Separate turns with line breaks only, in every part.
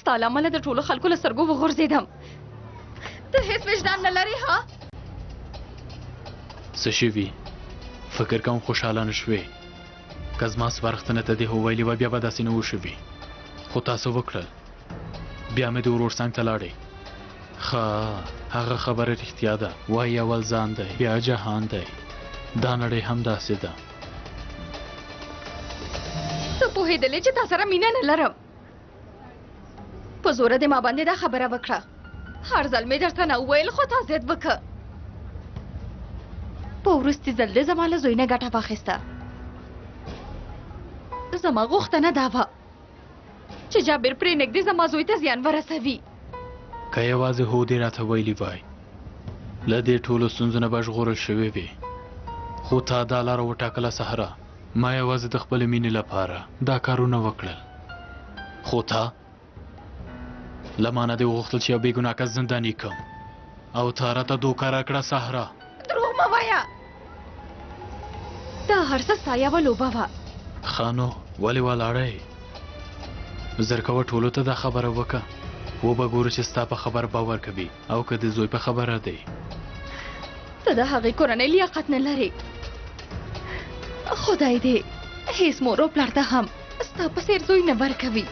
ستا له امله د ټولو خلکو له سترګو وغورځېدم. ته هېڅ وجدان نه لرې ها؟
څه شوي؟ فکر کوم خوشحاله نه شوې. که زما سپارښتنه ته دې وویلې وه بیا به داسې نه وشوي، خو تاسو وکړل. بیا مې د ورور څنګ ته لاړې. ښه، هغه خبره رښتیا ده. وایي اول ځان دی بیا جهان دی. دا نړۍ هم داسې ده.
ته پوهېدلې چې تا سره مینه نه لرم. په زوره دې ما باندې دا خبره وکړه. هر ځل مې درته نه وویل خو تا ضد وکړه. په وروستي ځل دې زما له زوی نه ګټه واخیسته. زما غوښتنه دا وه چې جابر پرېنږدې زما زوی ته زیان ورسوي.
که یوازې هو دې راته ویلي وای له دې ټولو ستونزو نه به ژغورل شوې وې، خو تا دا لاره وټاکله سهره. ما یوازې د خپلې مینې لپاره دا کارونه وکړل، خو تا له ما نه دې وغوښتل چې یو بېګناه کس زنداني کړم، او تا راته دوکه راکړه سهره.
دروغ مه وایه، دا هر څه ستا یوه لوبه وه.
ښه نو ولې ولاړئ؟ زر کوه ټولو ته دا خبره وکړه، وبه ګورو چې ستا په خبر باور کوي او که د زوی په خبره دی.
ته د هغې کورنۍ لیاقت نه لرې. خدای دې هیڅ مور او پلار ته هم ستا په څېر زوی نه ورکوي.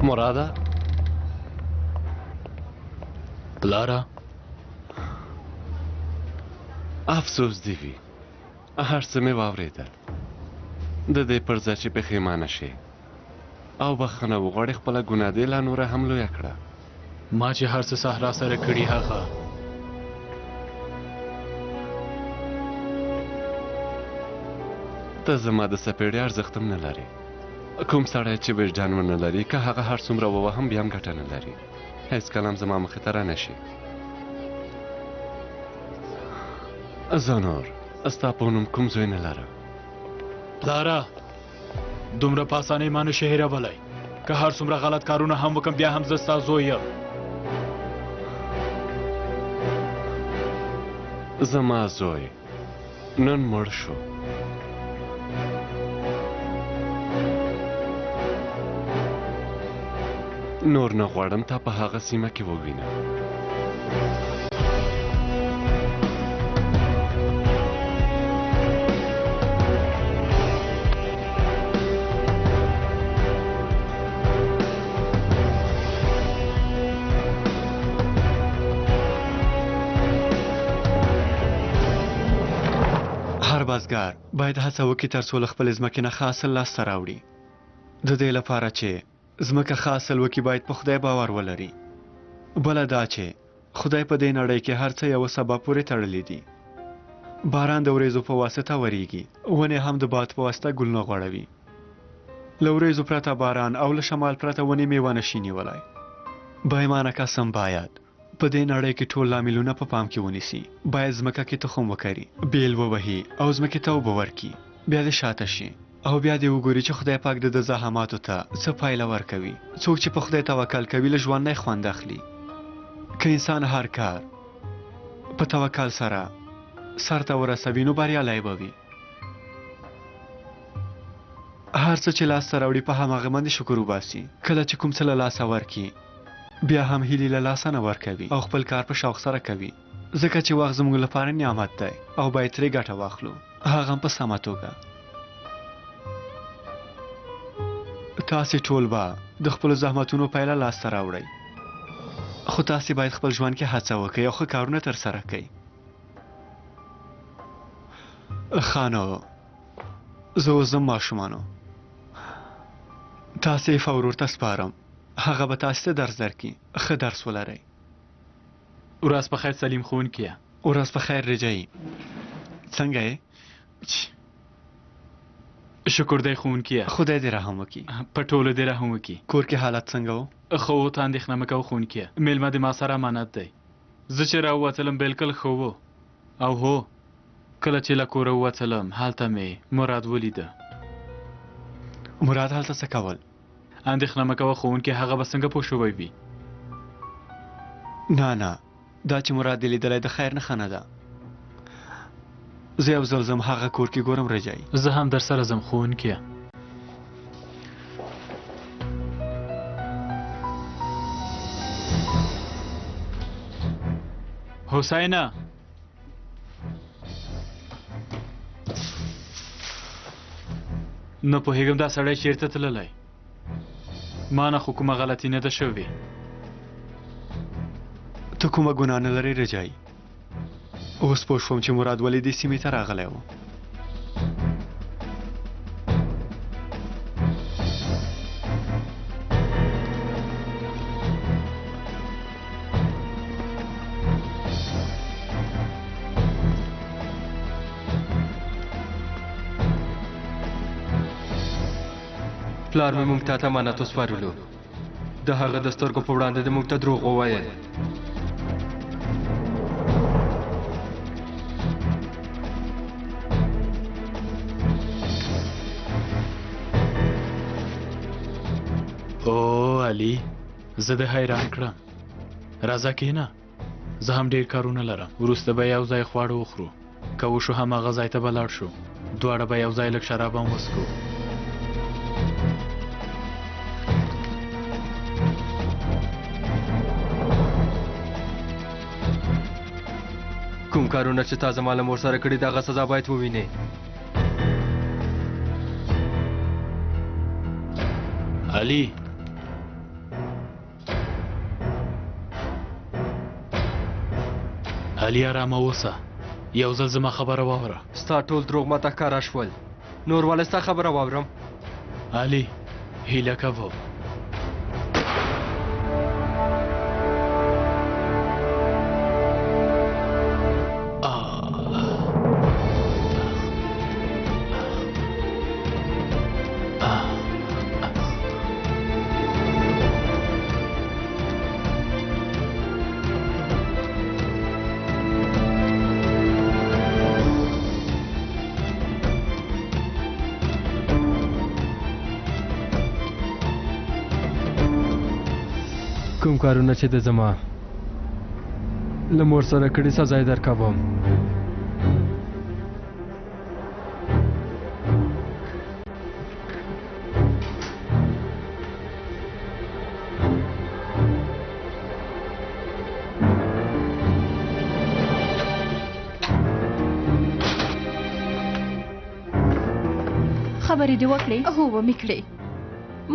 مراده
پلاره،
افسوس دی وي، هر څه مې واورېدل. د دې پر ځای چې پښیمانه شې او بخښنه وغواړې خپله ګناه دې لا نوره هم لویه کړه.
ما چې هر څه صحرا سره کړي هغه
ته زما د سپېړې ارزښت هم نه لرې. کوم سړی چې وجدان ونه لري که هغه هر څومره ووهم بیا هم ګټه نه لري. هیڅ کلام زما مخې ته رانشي. زه نور ستا په نوم کوم زوی نه لرم.
پلاره، دومره په اسانۍ ما نشي هېرولی. که هر څومره غلط کارونه هم وکړم بیا هم زه ستا زوی یم.
زما زوی نن مړ شو. نور نه غواړم تا په هغه سیمه کې ووینم.
هر بزګر باید هڅه وکړي تر څو له خپلې ځمکې نه ښه حاصل لاسته راوړي. د دې لپاره چې ځمکه ښه حاصل وکړي باید په خدای باور ولري. بله دا چې خدای په دې نړۍ کې هر څه یوه سبب پورې تړلی دي. باران د وریځو په واسطه وریږي، ونې هم د باد په واسطه ګلونه غوړوي. له وریځو پرته باران او له شمال پرته ونې میوه نشي نیولی. بایمانه کسم باید په دې نړۍ کې ټول لاملونه په پام کې ونیسي. باید ځمکه کې تخم وکري، بیل ووهي او ځمکې ته اوبه ورکړي، بیا دې شاته شي او بیا دې وګوري چې خدای پاک د زحماتو ته څه پایله ورکوي. څوک چې په خدای توکل کوي له ژوند نه خوند اخلي. که انسان هر کار په توکل سره سرته ورسوي نو بریالی به وي. هر څه چې لاسته راوړي په هماغه باندې شکر وباسي. کله چې کوم څه له لاسه ورکړي بیا هم هیلې له لاسه نه ورکوي او خپل کار په شوق سره کوي، ځکه چې وخت زموږ لپاره نعمت دی او باید ترې ګټه واخلو، هغه هم په سمه توګه. تاسې ټول به د خپلو زحمتونو پایله لاسته راوړئ، خو تاسې باید خپل ژوند کې هڅه وکړئ او ښه کارونه ترسره کړئ. ښه نو زه اوس ځم ماشومانو، تاسې فورور ته سپارم، هغه به تاسې ته درس درکړي. ښه درس ولرئ.
ورځ په خیر سلیم ښوونکیه.
ورځ په خیر رجایي. څنګه یې؟
شکر دی ښوونکیه.
خدای دې رحم وکړي.
په ټولو دې رحم وکړي.
کور کې حالت څنګه و؟
ښه و، ته اندېښنه مه کوه ښوونکیه. میلمه د ما سره امانت دی. زه چې راووتلم بلکل ښه و، او هو کله چې له کوره ووتلم هلته مې مراد ولیده.
مراد هلته څه کول؟
اندېښنه مه کوه ښوونکي، هغه به څنګه پوه شوی وي؟
نه دا چې مراد دې لیدلی د خیر نښه نه ده. زه یو ځل ځم هغه کور کې ګورم رجایي.
زه هم در سره ځم ښوونکیه. حسینه نه پوهېږم دا سړی چیرته تللی. ما نه خو کومه غلطي نه ده شوې.
ته کومه ګناه نه لرې رجایي. اوس پوه شوم چې مراد ولې دې سیمې ته راغلی و.
پلار مې موږ ته امانت وسپارلو. د هغه د سترګو په وړاندې د موږ ته دروغ وویل.
او علي زه دې حیران کړم. راځه کښېنه. زه هم ډېر کارونه لرم. وروسته به یو ځای خواړه وخورو. که وشو هماغه ځای ته به لاړ شو. دواړه به یو ځای لږ شراب هم وڅښو.
کوم کارونه چې تا زما له مور سره کړي د هغه سزا باید ووینې.
علي علي آرامه اوسه. یو ځل زما خبره واوره.
ستا ټول دروغ ماته ښکاره شول. نور ولې ستا خبره واورم؟
علي هیله کوم.
کوم کارونه چې د زما له مور سره کړي سزا یې درکوم.
خبرې دې وکړې؟ هو ومې کړې.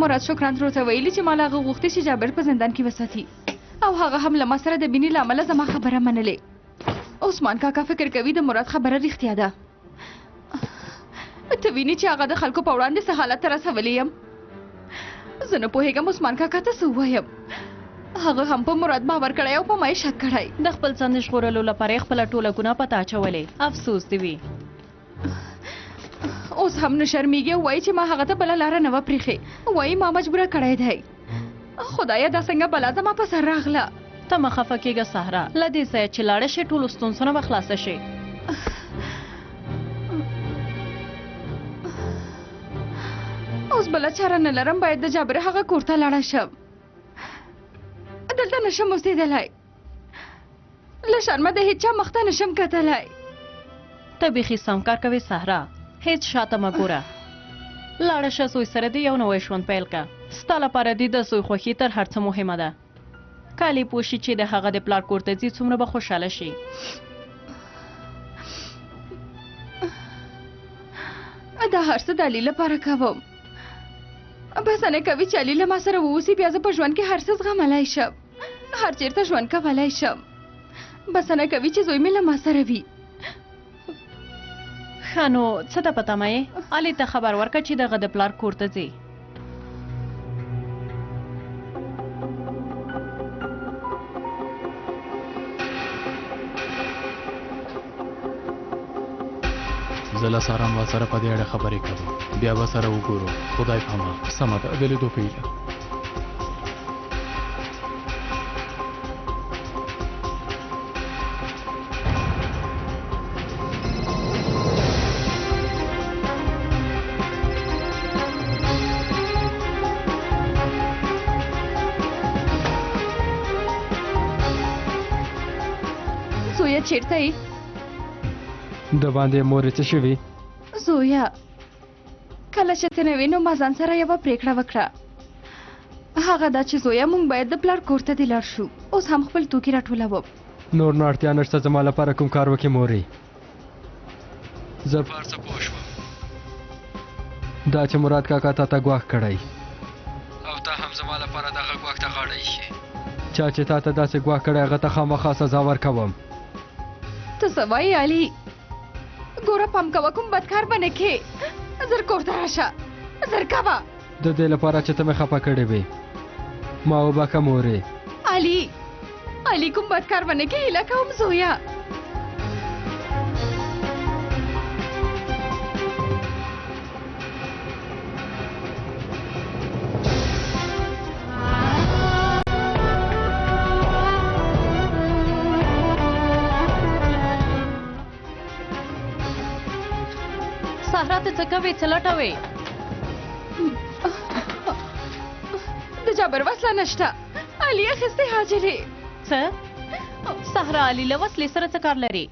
مراد شکران ورته ویلي چې مال هغه غوښتي چې جابر په زندان کې وساتي او هغه هم له ما سره د بینې له امله زما خبره منلې. عثمان کاکا فکر کوي د مراد خبره رښتیا ده. ته وینې چې هغه د خلکو په وړاندې څه حالت ته رسولی یم. زه نه پوهېږم عثمان کاکا ته څه ووایم. هغه هم په مراد باور کړی او په ما یې شک کړی.
د خپل ځان د ژغورلو لپاره یې خپله ټوله ګناه پته اچولې. افسوس دې وي.
اوس هم نه شرمېږي او وایي چې ما هغه ته بله لاره نه وه پرېښې. وایي ما مجبوره کړی دی. خدایه دا څنګه بلا زما په سر راغله.
ته مه خفه کېږه سهرا. له دې ځایه چې لاړه شي ټولو ستونزو به خلاصه شي.
اوس بله چاره نه لرم. باید د جابر هغه کور ته لاړه شم. دلته نشم اوسېدلی. له شرمه د هېچا مخ ته نشم کتلی.
ته بیخي سم کار کوې سهرا. هیڅ شاته مه ګوره. لاړه شه زوی سره دې یو نوی ژوند پیل که. ستا لپاره دې د زوی خوښي تر هر څه مهمه ده. کالي پوه شي چې د هغه د پلار کور ته ځي څومره به خوشحاله شي.
دا هر څه د علي لپاره کوم. بسنه کوي چې علي له ما سره واوسي بیا زه په ژوند کې هر څه زغملی شم. هر چېرته ژوند کولی شم. بسنه کوي چې زوی مې له ما سره وي.
ښه نو څه ته په تمه یې؟ علي ته خبر ورکړه چې دغه د پلار کور ته ځي.
زه له سارا سره په دې اړه خبرې کوم. بیا به سره وګورو. خدای پامان.
سمه ده. د لیدو په هیله.
زویه چېرته یې؟
د باندې مورې څه شوي؟
زویا کله چې ته نه وې نو ما ځان سره یوه پرېکړه وکړه. هغه دا چې زویا موږ باید د پلار کور ته دې لاړ شو. اوس هم خپل توکي راټولوم.
نور نو اړتیا نشته زما لپاره کوم کار وکړې مورې. زه په هر څه پوه شوم. دا چې مراد کاکا تا ته ګواښ کړی او تا هم زما لپاره دغه ګواښ ته غاړه ایښې. چا چې تا ته داسې ګواښ کړی هغه ته خامخا سزا ورکوم.
ته څه وایې علي؟ ګوره پام کوه کوم بدکار به نه کې. زر کور ته راشه، زر کوه.
د دې لپاره چې ته مې خفه کړې وې ما وبخښه مورې.
علي کوم بدکار به نه کې. هیله کوم زویا.
سهرا ته څه کوې؟ څه لټوې؟
د جابر وسله نشته. علي اخیستې حاجرې.
څه؟ سهرا علي له وسلې سره څه کار لري؟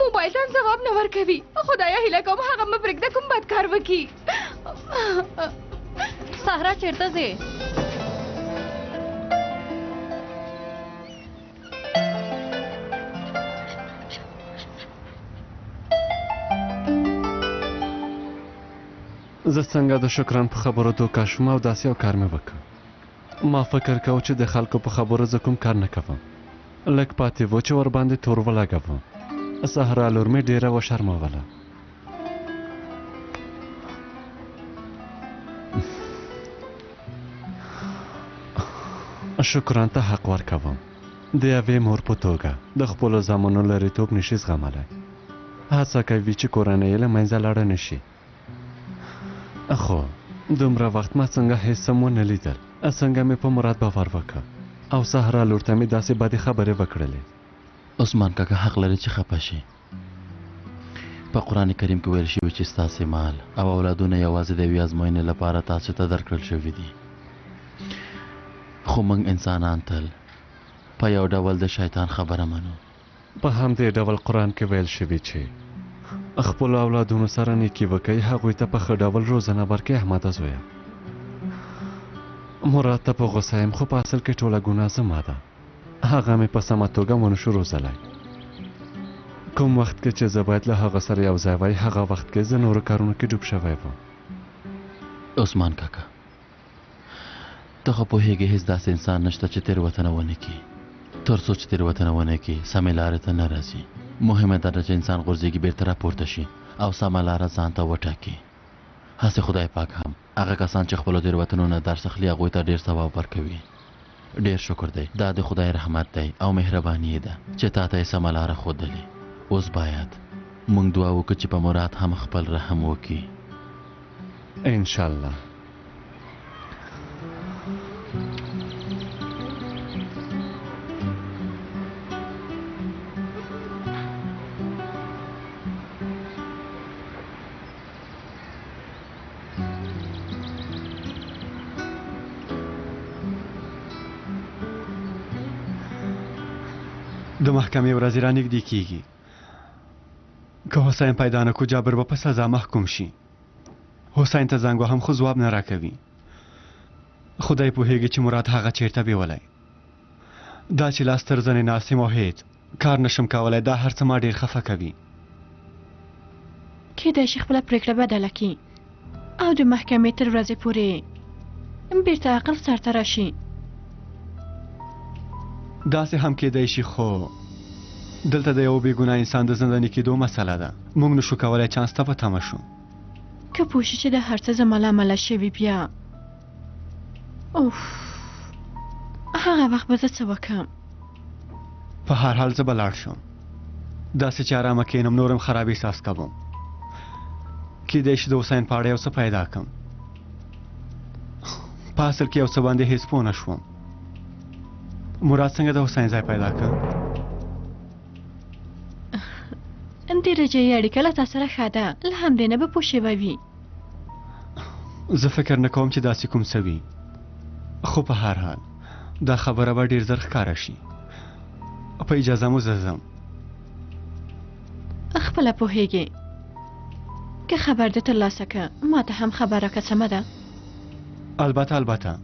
موبایل ته ځواب نه ورکوي. خدایا هیله کوم هغه مه پرېږده کوم بد کار وکړي.
سهرا چېرته ځې؟
زه څنګه د شکران په خبرو دوکه شوم او داسې یو کار مې وکړ. ما فکر کو چې د خلکو په خبرو زه کوم کار نه کوم. لږ پاتې و چې ورباندې تور ولګوم. سهرا لور مې ډېره وشرموله. شکران ته حق ورکوم. د یوې مور په توګه د خپلو زامنو لرېتوب نشي زغملی. هڅه کوي چې کورنۍ یې له منځه لاړه نشي. خو دومره وخت ما څنګه هیڅ څه ونه لیدل. څنګه مې په مراد باور وکړ او سهرا لور ته مې داسې بدې خبرې وکړلې.
عثمان کاکا حق لري چې خفه شي. په قرآن کریم کې ویل شوي چې ستاسې مال او اولادونه یوازې د یوې ازموینې لپاره تاسو ته درکړل شوي دي. خو موږ انسانان تل په یو ډول د شیطان خبره منو.
په همدې ډول قرآن کې ویل شوي چې خپل اولادونو سره نیکي وکړئ، هغوی ته په ښه ډول روزنه ورکړئ. احمده زویه، مراد ته په غوسه یم خو په اصل کې ټوله ګناه زما ده. هغه مې په سمه توګه ونشو روزلی. کوم وخت کې چې زه باید له هغه سره یو ځای وای هغه وخت کې زه نورو کارونو کې ډوب شوی وم.
عثمان کاکا ته خو پوهېږې هېڅ داسې انسان نشته چې تېروتنه ونه کړي. تر څو چې تېروتنه ونه کړي سمې لارې ته نه راځي. مهمه دا ده چې انسان غورځېږي بیرته راپورته شي او سمه لاره ځان ته وټاکي. هسې خدای پاک هم هغه کسان چې خپلو تېروتنو نه درس اخلي هغوی ته ډېر ثواب ورکوي. ډېر شکر دی. دا د خدای رحمت دی او مهرباني ده چې تا ته یې سمه لاره ښودلې. اوس باید موږ دعا وکړو چې په مراد هم خپل رحم وکړي.
انشاءالله.
د محکمې ورځې رانږدې کیږي. که حسین پیدا نه کړو جابر به په سزا محکوم شي. حسین ته زنګ وهم خو ځواب نه راکوي. خدای پوهېږي چې مراد هغه چیرته بیولی. دا چې لاس تر زنې ناست یم او هېڅ کار نشم کولی دا هر څه ما ډېر خفه کوي.
کیدای شي خپله پرېکړه بدله کړي او د محکمې تر ورځې پورې بیرته عقل سرته راشي.
داسې هم کېدای شي خو دلته د یو بې ګناه انسان د زنداني کېدو مسله ده. موږ نشو کولی چانس ته په تمه شو.
که پوه شي چې د هر څه زما له امله شوي بیا اوف هغه وخت به زه څه وکړم.
په هر حال زه به لاړ شم. داسې چې ارامه کښېنم نور هم خراب احساس کوم. کېدای شي د حسین په اړه یو څه پیدا کړم. په اصل کې یو څه باندې هېڅ پوه نه شوم. مراد څنګه د حسین ځای پیدا کړ؟
د رجایي اړیکه له تا سره ښه ده. له همدې نه به پوه شوی وي.
زه فکر نه کوم چې داسې کوم څه وي. خو په هر حال دا خبره به ډېر زر ښکاره شي. په اجازه مو زه ځم.
خپله پوهیږي که خبر دې ترلاسه که ما ته هم خبره که سمه ده.
البته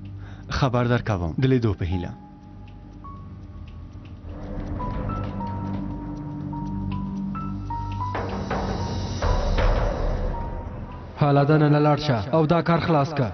خبر درکوم د لیدو په هیله.
حالا دننه لاړ شه او دا کار خلاص که.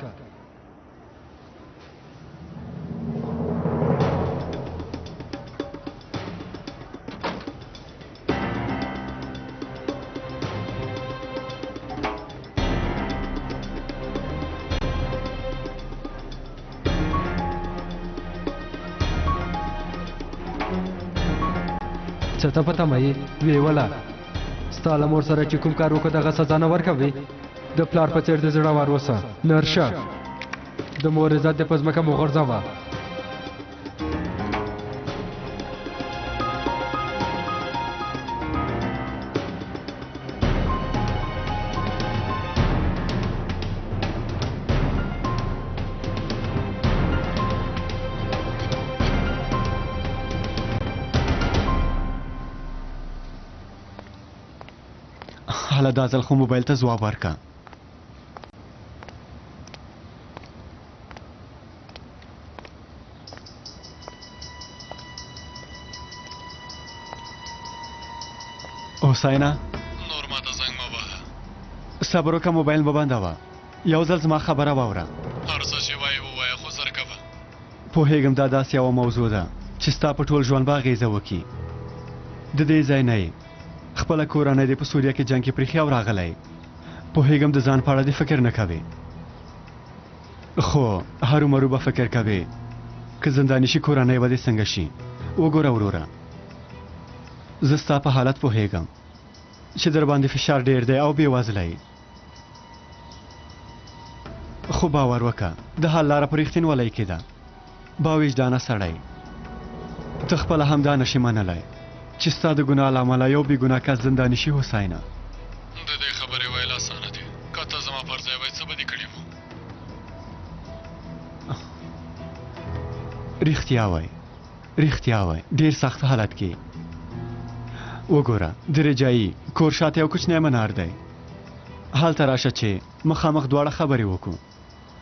څه ته پته مې ویې وله ستا له مور سره چې کوم کار وکړو دغه سزا نه ورکوې. د پلار په څېر د زړور اوسه نرشه. د مور عزت دې په ځمکه مو غورځوه.
حالا دا ځل خو موبایل ته ځواب ورکه. حسینه
نور ما ته زنګ مه وهه.
صبر وکړه، موبایل مه بندوه. یو ځل زما خبره واوره.
هر څه چې وایې ووایه خو زر کوه.
پوهېږم دا داسې یوه موضوع ده چې ستا په ټول ژوند به اغېزه وکړي. د دې ځای نه یې خپله کورنۍ دې په سوریه کې جنګ کې پرېښې او راغلی. پوهېږم د ځان په اړه دې فکر نه کوې، خو هرومرو به فکر کوې که زنداني شي کورنۍ به دې څنګه شي. وګوره وروره، زه ستا په حالت پوهېږم چې در باندې فشار ډېر دی او بې وزله. خو باور وکړه د حل لاره په رښتینولۍ کې ده. باوجدانه سړی ته خپله هم دا نشي منلی چې ستا د ګناه له امله یو بې ګناه کس زنداني شي. حسینه
د دې خبرې ویل اسانه دي، که ته زما پر ځای وای څه به دې کړي وو. رښتیا وای ډېر سخت حالت کې. وګوره د رجایي کور شاته یو کوچنی منار دی، هلته راشه چې مخامخ دواړه خبرې وکړو.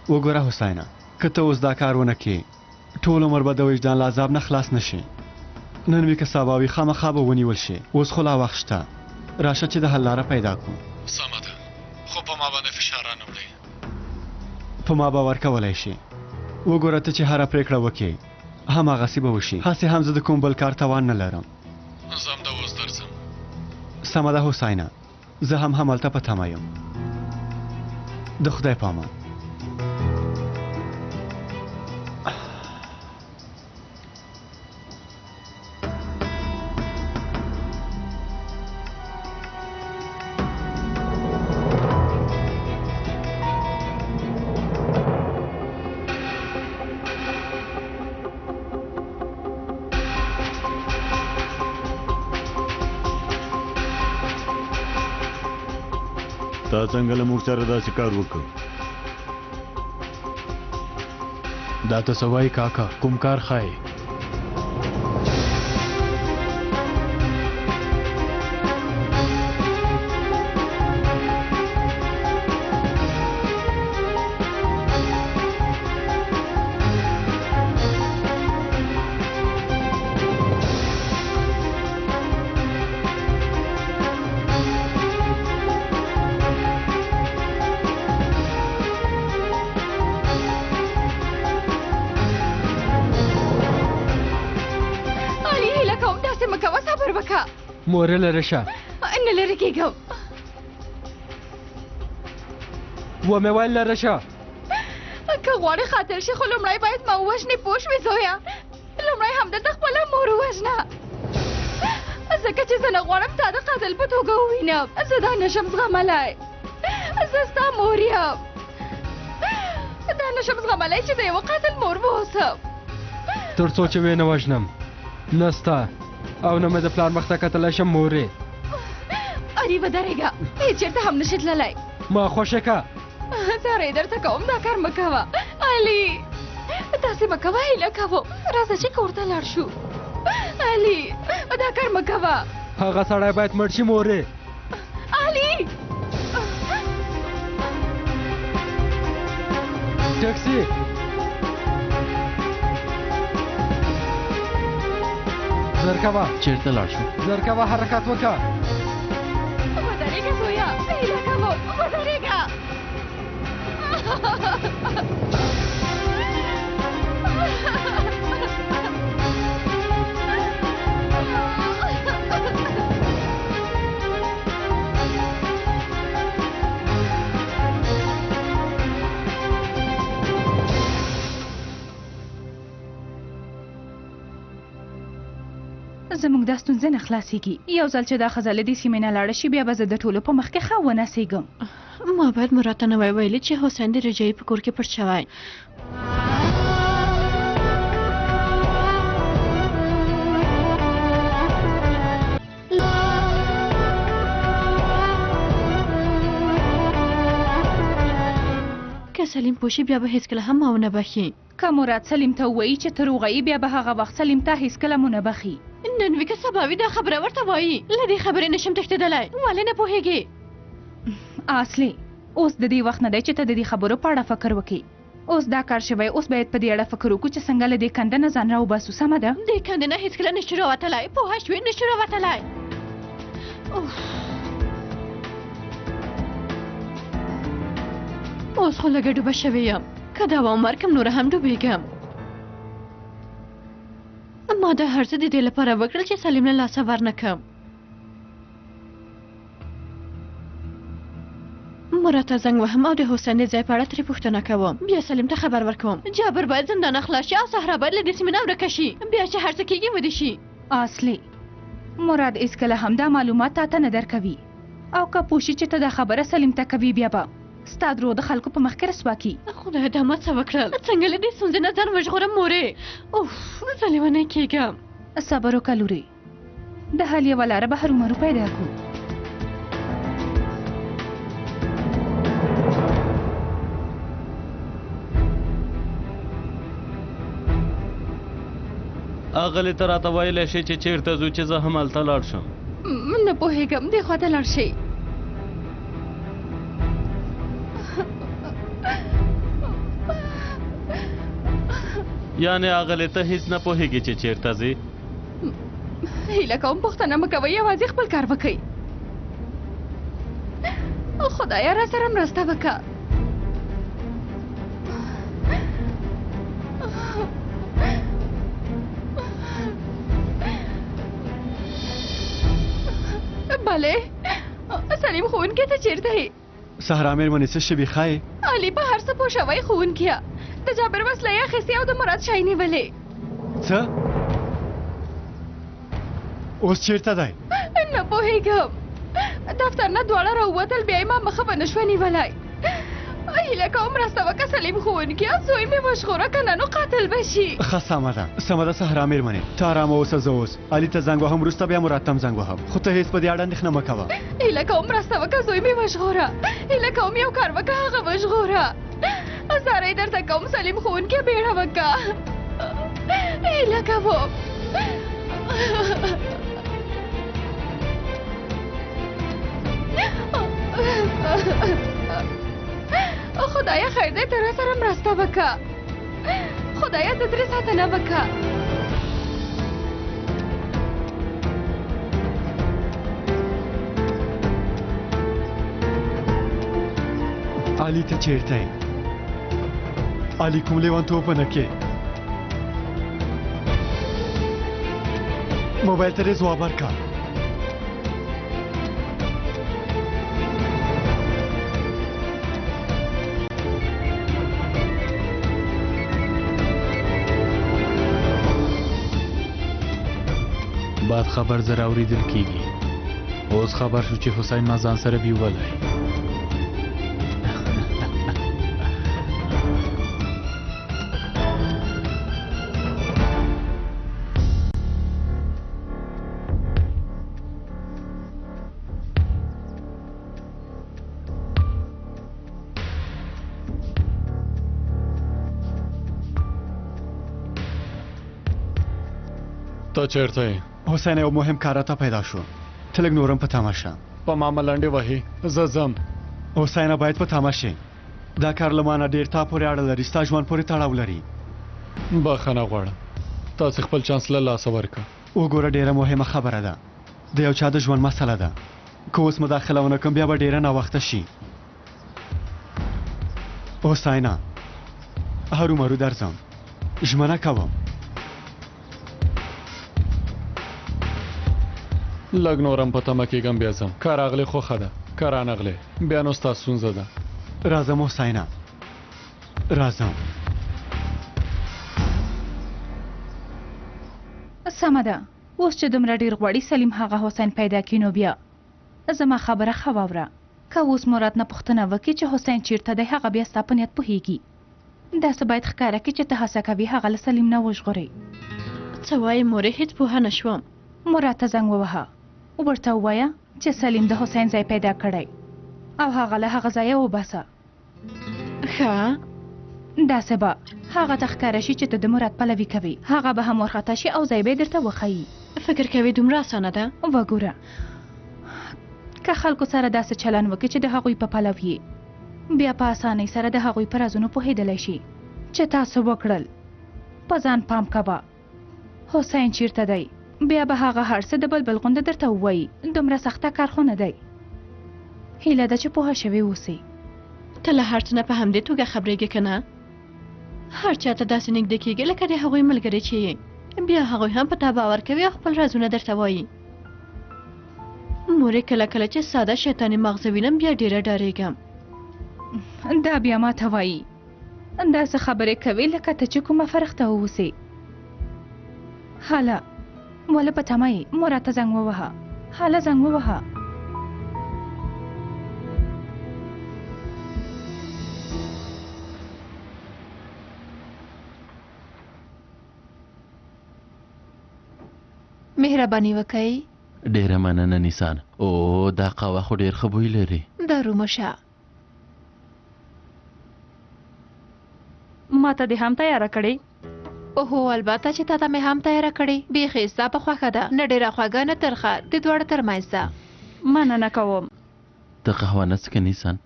وګوره حسینه، که ته اوس دا کار ونه کړې ټول عمر به د وجدان له عذاب نه خلاص نه شي. نن وي که سبا وي خامخا به ونیول شي. اوس خو لا وخت شته، راشه چې د حل لاره پیدا کړو. سمه ده، خو په ما باندې فشار رانه وړئ.
په ما باور کولی شي. وګوره ته چې هره پرېکړه وکړې هماغسې به وشي. هسې هم زه د کوم بل کار توان نه لرم.
زه همدا اوس درځم.
سمه ده حسینه، زه هم همالته په تمه یم. د خدای په امان.
تا څنګه له موږ سره داسې کار وکړ؟
دا ته څه وایې کاکا؟ کوم کار ښایې؟
مورې لرې شه.
نه لرې کېږم.
ومې ویل لرې شه.
که غواړې خاطر شي خو لومړی باید ما ووژنې، پوه شوې زویه؟ لومړی همدلته خپله مور ووژنه، ځکه چې زه نه غواړم تا د قاتل په توګه ووینم. زه دا نشم زغملی. زه ستا مور یم. دا نشم زغملی چې د یوه قاتل مور واوسم.
تر څو چې ویې نه وژنم نه ستا او نه مې د پلار مخ ته کتلی شم. مورې
علي ودرېږه، هېڅ چېرته هم نشي تللی.
ما خوښه که
زارۍ درته کوم دا کار مه کوه. علي داسې مه کوه، هیله کوم راځه چې کور ته لاړ شو. علي دا کار مه کوه.
هغه سړی باید مړ شي. مورې
علي
ټیکسي زر کوه
چیرته لاړ شو؟
زر کوه حرکت وکړه
ودرېږه زویه هیله کوم ودرېږه زموږ دا ستونزه نه خلاصېږي یو ځل چې دا ښځه له دې سیمې نه لاړه شي بیا به زه د ټولو په مخ کې ښه ونڅېږم
ما باید مراد ته نه وای ویلي چې حسین د رجایي په کور کې پټ شوی که سلیم پوشي بیا به هیڅکله هم ما ونه بخي
که مراد سلیم ته ووایي چې ته روغه بیا به هغه وخت سلیم ته هیڅکله مو نه بخي
نن وی که سباوي دا خبره ورته وایي له دې خبرې نشم تښتېدلی ولې نه پوهېږې
اصلي اوس د دې وخت نه دی چې ته د دې خبرو په اړه فکر وکړې اوس دا کار شوی اوس باید په دې اړه فکر وکړو چې څنګه له دې کنده نه ځان راوباسو سمه ده
دې کندې نه هېڅکله نشو راوتلی پوه شوې نشو راوتلی اوس خو لږه ډوبه شوې یم که دا ومر کم نوره هم ډوبېږم ما دا هر څه د دې لپاره وکړل چې سلیم له لاسه ورنه کړم مراد ته زنګ وهم او د حسین د ځای په اړه ترې پوښتنه کوم بیا سلیم ته خبر ورکوم جابر باید زندانه خلاص شي او صحرا باید له دې سیمې نه ورکه شي بیا چې هر څه کېږي ودې شي
اصلي مراد هیڅکله هم دا معلومات تا ته نه درکوي او که پوه شي چې ته دا خبره سلیم ته کوي بیا به ستا درو د خلکو په مخ کې رسوا کي
خدای دا ما څه وکړل څنګه له دې ستونزې نه ځان وژغورم مورې اوف زه لیونی کېږم
صبر وکړه لورې د حل یوه لاره به هرومرو پیدا کړو
اغلی ته راته ویلی شي چې چیرته ځو چې زه هم هلته لاړ شم
نه پوهېږم دې خوا ته لاړ شئ
یعنې اغلی ته هیڅ نه پوهېږي چې چیرته ځې
هیله کوم پوښتنه مه کوئ یوازې خپل کار وکئ خدایه را سره مرسته وکړه بله سلیم ښوونکی ته چیرته یې
صحرا مېرمنې څه شوي ښایې
علي په هر څه پوه شوی ښوونکیه د جابر وسله یې اخیستې او د مراد شی نیولې
څه اوس چیرته دی
نه پوهېږم دفتر نه دواړه راووتل بیا یې ما مخه به نه شوه نیولی هیله کوم مرسته وکړه سلیم ښوونکیه زوی مې وژغوره که نه نو قاتل به شي
ښه سمه ده صحرا مېرمنې ته ارامه اوسه زه اوس علي ته زنګ وهم وروسته بیا مراد ته هم زنګ وهم خو ته هېڅ په دې اړه اندېښنه مه کوه
هیله کوم مرسته وکړه زوی مې وژغوره هیله کوم یو کار وکړه هغه وژغوره زاره یې درته کوم سلیم ښوونکی بیړه وکړه هیله کوم خدایا خیر دی ته را سره مرسته وکړه خدایا د ترې ساتنه وکړه
علي ته چیرته یې علي کوم لیونتوب ونه کې موبایل ته یې ځواب ورکړه
بعد خبر زر اوریدل کیږي اوس خبر شو چې حسین ما ځان سره بیولی
تا چیرته یې
حسین یو مهم کار راته پیدا شو ته لږ نور هم په تمه شه
په ما ملنډې وهي زه ځم.
حسینه باید په تمه شي. دا کار له مانه ډېر تا پورې اړه لري، ستا ژوند پورې تړاو لري.
بخښنه غواړم، تاسې خپل چانس له لاسه ورکړه.
وګوره ډېره مهمه خبره ده، د یو چا د ژوند مسله ده. که اوس مداخله ونه کړم بیا به ډېره ناوخته شي. حسینه هرومرو درځم، ژمنه کوم.
لږ نورم په تمه کېږم بیا ځم. که راغلې خو ښه ده، که رانغلې بیا نو ستا ستونزه ده.
راځم حسینه، راځم.
سمه ده، اوس چې دومره ډېر غواړي سلیم هغه حسین پیدا کړي نو بیا زما خبره ښه واوره. که اوس مراد نه پوښتنه وکړي چې حسین چیرته دی، هغه بیا ستا په نیت پوهېږي. داسې باید ښکاره کړي چې ته هڅه کوې هغه له سلیم نه وژغورې.
څه وایې مورې؟ هېڅ پوهه نه شوم.
مراد ته زنګ ووهه، ورته ووایه چې سلیم د حسین ځای پیدا کړی او هغه له هغه ځایه وباسه.
ښه،
داسې به هغه ته ښکاره شي چې ته د مراد پلوي کوې، هغه به هم ورخطا شي او ځای به یې درته وښیي.
فکر کوې دومره اسانه ده؟
وګوره، که خلکو سره داسې چلن وکړي چې د هغوی په پلو یې، بیا په اسانۍ سره د هغوی په رازونو پوهېدلی شي چې تاسو وکړل. په ځان پام کوه، حسین چیرته دی، بیا به هغه هر څه د بلبل غونډه درته ووایي. دومره سخته کار خو نه دی. هیله ده چې پوهه شوې اوسې.
ته له هر څه نه په همدې توګه خبرېږې که نه؟ هر چا ته داسې نږدې کېږي لکه د هغوی ملګری چې یې، بیا هغوی هم په تا باور کوي او خپل رازونه درته وایي. مورې کله کله چې ساده شیطاني مغزه وینم بیا ډېره ډارېږم.
دا بیا ما ته وایي، داسې خبرې کوي لکه ته چې کومه فرښته واوسې. هله ولې په تمه یې؟ مراد ته زنګ ووهه، هله زنګ ووهه.
مهرباني وکئ.
ډیره مننه نیسان. او دا قهوه خو ډیر ښه بوی لري.
دارو شه.
ما ته دې هم تیاره کړې؟
اوهو البته چې تا ته مې هم تیاره کړې. بیخي ستا په خوښه ده، نه ډېره خوږه نه ترخه، د دواړو ترمنځ ده.
مننه کوم.
ته قهوه نه څښې نیسان؟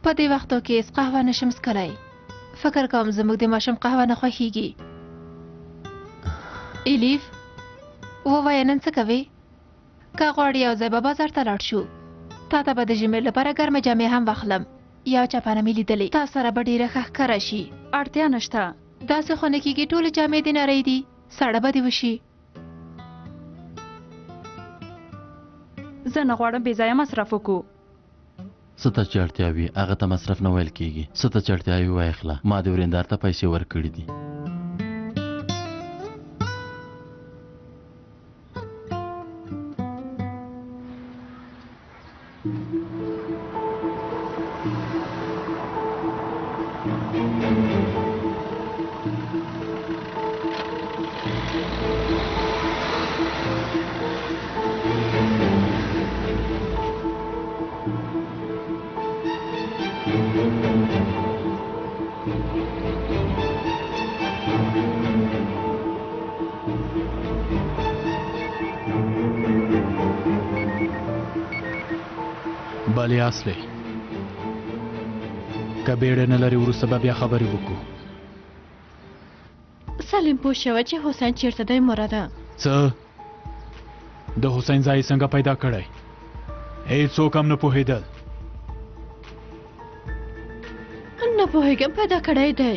په دې وختو کې هېڅ قهوه نشم څښلی. فکر کوم زموږ د ماشوم قهوه نه خوښیږي. الیف ووایه نن څه کوې؟ که غواړې یو ځای به بازار ته لاړ شو. تا ته به د ژمي لپاره ګرمې جامې هم واخلم. یو چپنه مې لیدلې، تا سره به ډېره ښه ښکاره شي.
اړتیا نشته،
داسې خو نه کېږي ټولې جامې دې نری دي، ساړه به دې وشي.
زه نه غواړم بې ځایه مصرف وکړو.
څه ته چې اړتیا وي هغه ته مصرف نه ویل کېږي. څه ته چې اړتیا وي وایخله. ما د ورېندار ته پیسې ورکړي دي.
بلې اصلي که بیړه نه لري وروسته به بیا خبرې وکړو.
سلیم پوه شوه چې حسین چیرته دی مراده.
څه د حسین ځای څنګه پیدا کړی؟ هېڅوک هم نه پوهېدل.
نه پوهېږم پیدا کړی دی.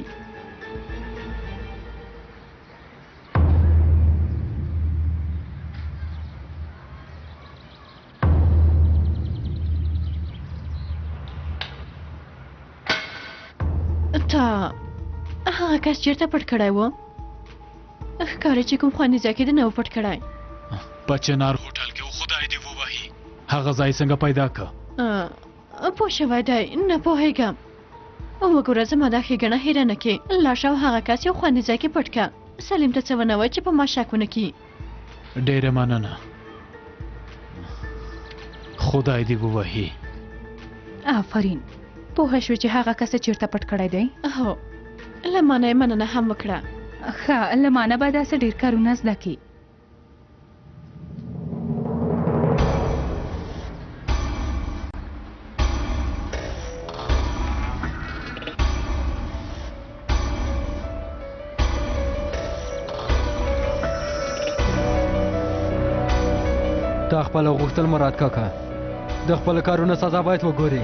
تا هغه کس چیرته پټ کړی و؟ ښکاري چې کوم خوندي ځای کې دې نه و پټ کړی.
په چنار هوټل کې و، خدای دې ووهي. هغه ځای څنګه پیدا که؟
پوه شوی دی، نه پوهېږم. وګوره زما دا ښېګڼه هېره نه کړې. لاړ شه او هغه کس یو خوندي ځای کې پټ که. سلیم ته څه ونه وایه چې په ما شک ونه کړي.
ډېره مننه، خدای دې ووهي.
آفرین، پوه شو چې هغه کس چیرته پټ کړی دی؟
هو، له ما نه یې مننه هم وکړه.
ښه، له ما نه به داسې ډېر کارونه زده کړي.
تا خپل غوښتل مراد کاکا د خپل کارونو سزا باید وګوري.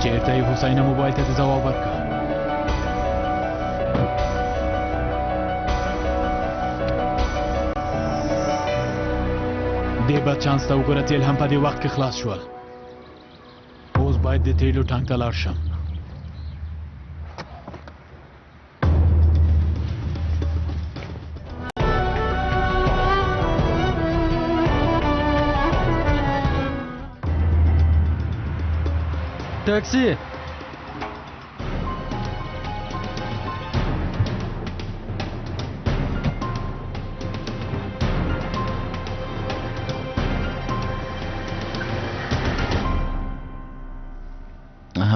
چیرته یې حسین موبایل ته د ځواب ورکړه. دې بد چانس ته وګوره، تیل هم په دې وخت کې خلاص شول. اوس باید د تیلو ټانک ته لاړ شم.
ټیکسي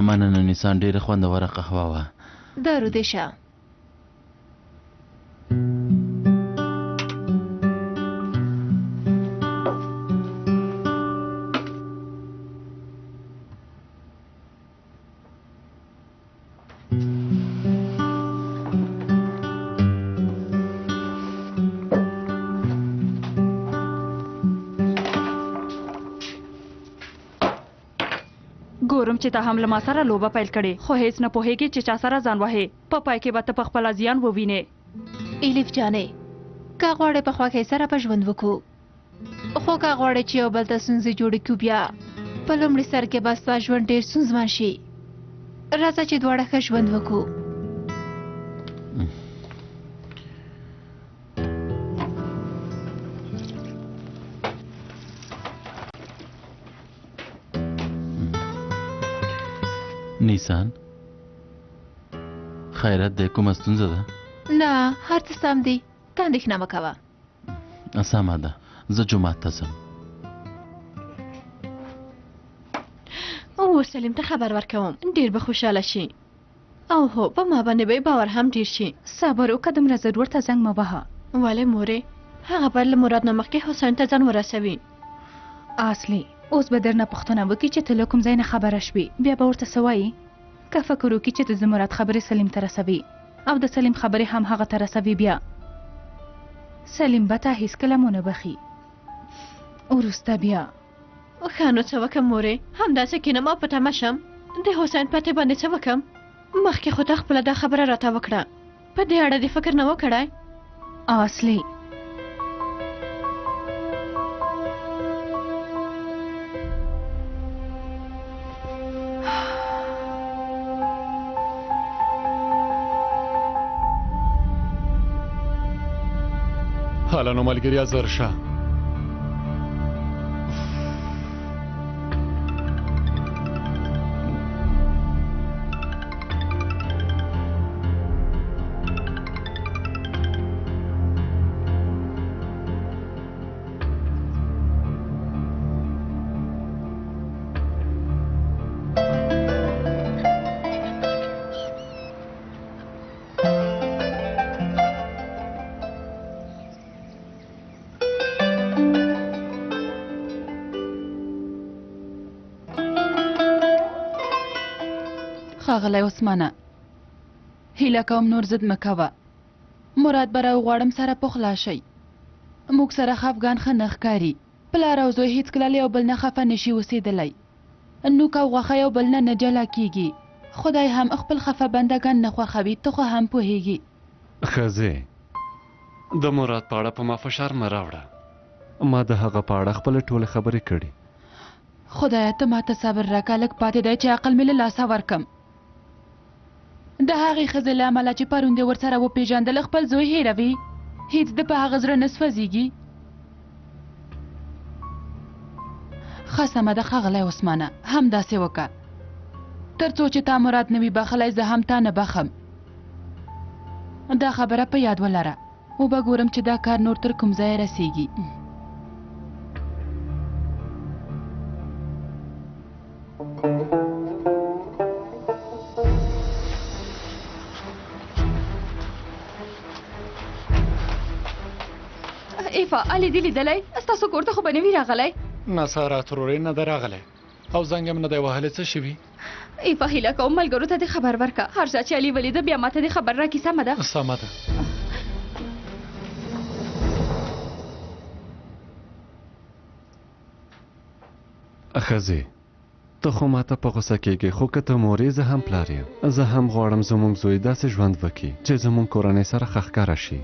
مننه نیسان، ډېره خوندوره قهوه وه.
دارو دې شه.
ګورم چې ته هم له ما سره لوبه پیل کړې، خو هیڅ نه پوهېږې چې چا سره ځان وهې. په پای کې به ته په خپله زیان ووینې.
الیف جانې، که غواړې په خوښۍ سره به ژوند وکړو، خو که غواړې چې یو بل ته ستونزې جوړې کړو، بیا په لومړي سر کې به ستا ژوند ډېر ستونزمن شي. راځه چې دواړه ښه ژوند وکړو.
نیسان خیرت دی، کومه ستونزه ده؟
نه، هر څه سم دي، ته اندېښنه مه کوه.
سمه ده، زه جومات ته ځم.
او سلیم ته خبر ورکوم، ډېر به خوشحاله شي. او هو، په ما باندې به باور هم ډېر شي.
صبر وکړه، دومره ضرور ته زنګ مه وهه.
ولې مورې؟ هغه به له مراد نه مخکې حسین ته ځان ورسوي.
اصلي اوس به درنه پوښتنه وکړي چې ته له کوم ځای نه خبره شوې، بیا به ورته څه وایي؟ که فکر وکړي چې د زمرد خبرې سلیم ته رسوي او د سلیم خبرې هم هغه ته رسوي، بیا سلیم به تا هیڅکله مو نه بخي. وروسته بیا
ښه نو څه وکړم مورې؟ همداسې کینم او په تمه شم. د حسین پتې باندې څه وکړم؟ مخکې خو ته خپله دا خبره راته وکړه، په دې اړه دې فکر نه و کړی؟
اصلي
حالا نو ملګریا زر شه.
ښاغلی عثمانه، هیله کوم نور ضد مه کوه. مراد به راوغواړم سره پخلا شئ. موږ سره خفګان ښه نه ښکاري. پلار او زوی هېڅکله له یو بل نه خفه نشي اوسېدلی. نوک او غوښه یو بل نه جلا کیږي. خدای هم خپل خفه بندګان نه خوښوي، ته خو هم پوهېږي.
ښځې، د مراد په اړه په ما فشار مه راوړه. ما د هغه په اړه خپله ټولې خبرې کړي.
خدایه ته ماته صبر راکړه، لږ پاتې دی چې عقل مې له لاسه ورکم. د هغې ښځې له امله چې پرون دې ورسره وپېژندل، خپل زوی هېروي. هېڅ د په هغه زړه نه سوځېږي. ښه سمه ده ښاغلی عثمانه، همداسې وکړه. تر څو چې تا مراد نه وي بخلی، زه هم تا نه بخم. دا خبره په یاد ولره. وبه ګورم چې دا کار نور تر کوم ځایه رسیږي. ایفا علي دې لیدلی ستاسو کور ته خو به نه وي راغلی
نصارا ترورې نه ده راغلی او زنګ هم نه دی وهلی څه شوي
ایفا هیله کوم ملګرو ته دې خبر ورکړه هر چا چې علي ولیده بیا ماته دې خبر راکړي سمه ده
سمه ده
ښځې ته خو ماته په غوسه کېږې خو که ته مور یې زه هم پلار یم زه هم غواړم زموږ زوی داسې ژوند وکړي چې زموږ کورنۍ سره ښه ښکاره شي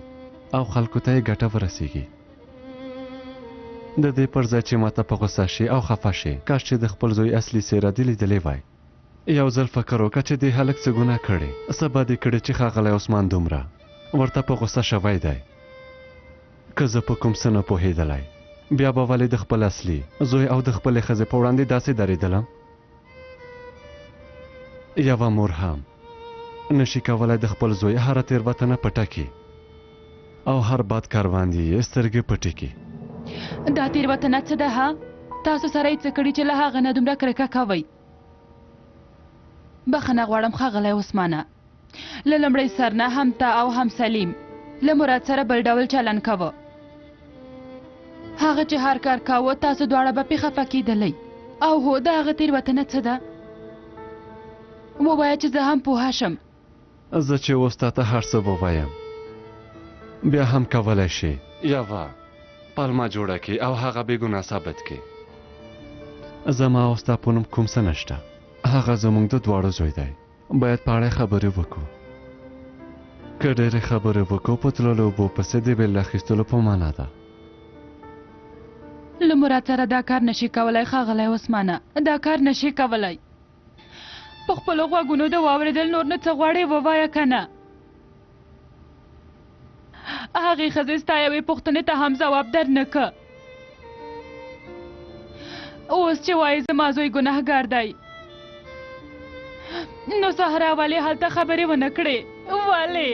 او خلکو ته یې ګټه ورسیږي د دې پر ځای چې ماته په غوسه شي او خفه شي کاش چې د خپل زوی اصلي څېره دې لیدلی وای یو ځل فکر وکړه چې دې هلک څه ګناه کړې څه بدې کړې چې ښاغلی عثمان دومره ورته په غوسه شوی دی که زه په کوم څه نه پوهېدلی بیا به ولې د خپل اصلي زوی او د خپلې ښځې په وړاندې داسې درېدلم یوه مور هم نشي کولی د خپل زوی هره تېروتنه پټه کړي او هر بد کاروان یې سترګې پټې کړي
دا تېروتنه څه ده ها تاسو سره یې څه کړي چې له هغه نه دومره کرکه کوئ بخښنه غواړم ښاغلی عثمانه له لومړۍ سر نه هم ته او هم سلیم له مراد سره بل ډول چلن کوه هغه چې هر کار کاوه تاسو دواړه به پې خفه کېدلی او هو د هغه تېروتنه څه ده ووایه چې زه هم پوهه شم
زه چې اوس تاته هر څه ووایم بیا هم کولی شي یوه پلمه جوړه کړي او هغه بېګناه ثابت کړي زما او ستا په نوم کوم څه نشته هغه زموږ د دواړو زوی دی باید په اړه خبرې وکړو که ډېرې خبرې وکړو په تللو اوبو پسې د بېل اخیستلو په معنا ده
له مراد سره دا کار نشي کولی ښاغلی عثمانه دا کار نشي کولی په خپلو غوږونو د واورېدل نور نه څه غواړې ووایه که نه هغې ښځې ستا یوې پوښتنې ته هم ځواب در نه که اوس چې وایې زما زوی ګناهګار دی نو سهرا ولې هلته خبرې ونه کړې ولې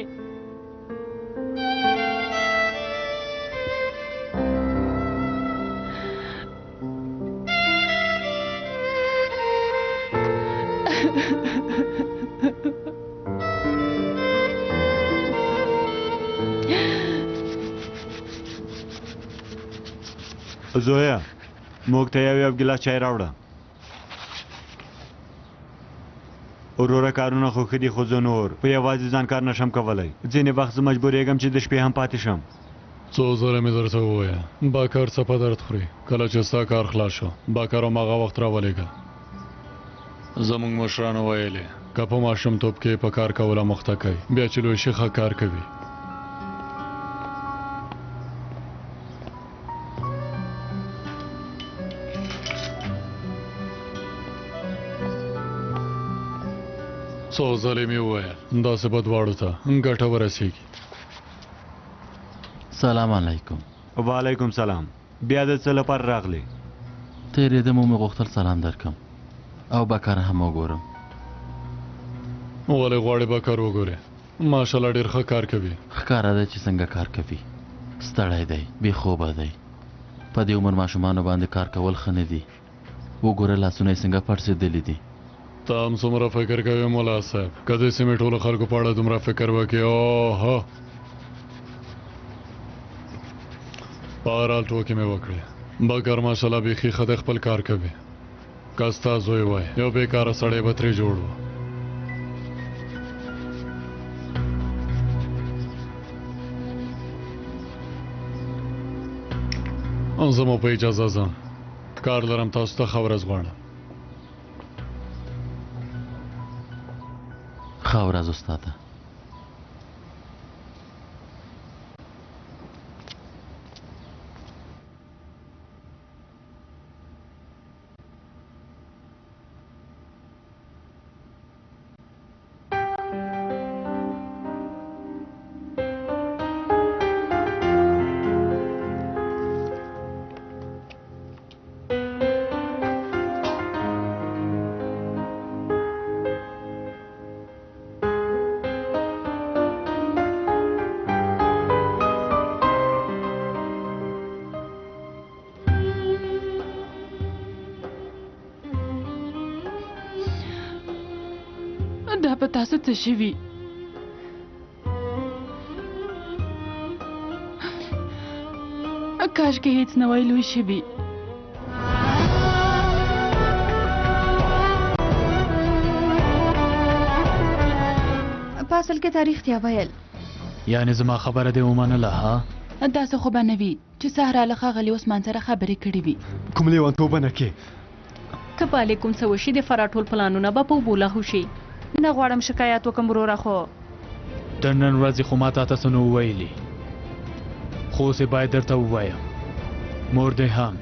زویا موږ ته یو ګیلاس چای راوړه وروره کارونه خو ښه دي خو زه نور په یوازې ځان کار نشم کولی ځینې وخت زه مجبورېږم چې د شپې هم پاتې شم
څو ځله مې درته ووایه باکر څپه درد خوري کله چې ستا کار خلاص شو باکر هماغه وخت راولېږه زموږ مشرانو ویلې که په ماشومتوب کې په کار کوله مخته کوي بیا چې لوی شي ښه کار کوي څو ځلې مې وویل داسې به دواړو ته ګټه ورسېږي
سلام علیکم
وعلیکم سلام بیا د څه لپاره راغلی
تېرېدم مې غوښتل سلام درکم او بکر هم وګورم
ولې غواړې بکر وګورې ماشاءالله ډېر ښه کار کوي
ښکاره ده چې څنګه کار کوي ستړی دی بې خوبه دی په دې عمر ماشومانو باندې کار کول ښه نه دي وګوره لاسونه یې څنګه پړسېدلي دي
ته هم څومره فکر کوې ملا صاحب که دې سیمې ټولو خلکو په اړه دومره فکر وکړې اوهو په هر حال ټوکې مې وکړې بکر ماشاءالله بیخي ښه دی خپل کار کوي که ستا زوی وای یو بېکاره سړی به ترې جوړ و زه مو په اجازه ځم کار لرم تاسو ته ښه ورځ غواړم
ښه ورځ استاده
دا په تاسو څه شوي
کاشکې هیڅ نه وای لوی شوي.
په اصل کې تاریخ ته ویل
یعنې زما خبره دې ومنله ها؟
داسې خو به نه وي چې سهرا له ښاغلي عثمان سره خبرې کړې وي.
کوم لیونتوبه نه کې.
که په علیکم څه وشي د فرا ټول پلانونه به په اوبو لاهو شي.
نه غواړم شکایت وکم وروره خو
د نن ورځې خو ما تاته څه نه وویلي خو اوس یې باید درته ووایم مور دې هم